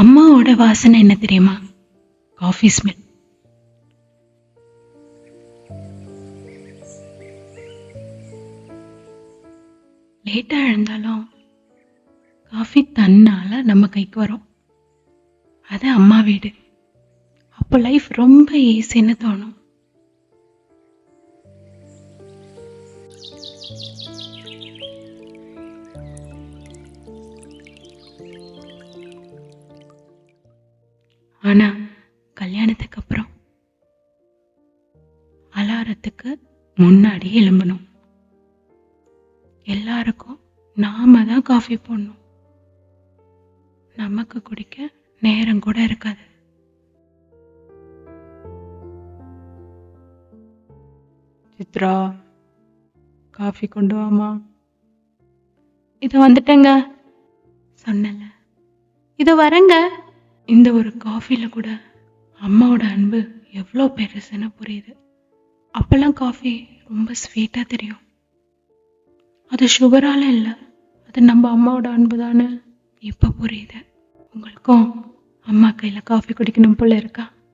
அம்மாவோட வாசனை என்ன தெரியுமா? Coffee smell. லேட்டா எழுந்தாலும் காஃபி தன்னால நம்ம கைக்கு வரும். அது அம்மா வீடு. அப்போ லைஃப் ரொம்ப ஈஸின்னு தோணும். ஆனா கல்யாணத்துக்கு அப்புறம் அலாரத்துக்கு முன்னாடி எழும்பணும். எல்லாருக்கும் நாம தான் காஃபி போடணும். நமக்கு குடிக்க நேரம் கூட இருக்காது. சித்ரா, காஃபி கொண்டு வாமா. இது வந்துட்டேங்க. சொன்னல, இது வரங்க. இந்த ஒரு காஃபில கூட அம்மாவோட அன்பு எவ்வளோ பெருசுன்னு புரியுது. அப்பெல்லாம் காஃபி ரொம்ப ஸ்வீட்டா தெரியும். அது சுகரால இல்லை, அது நம்ம அம்மாவோட அன்பு தானே இப்ப புரியுது. உங்களுக்கும் அம்மா கையில காஃபி குடிக்கணும் போல இருக்கா?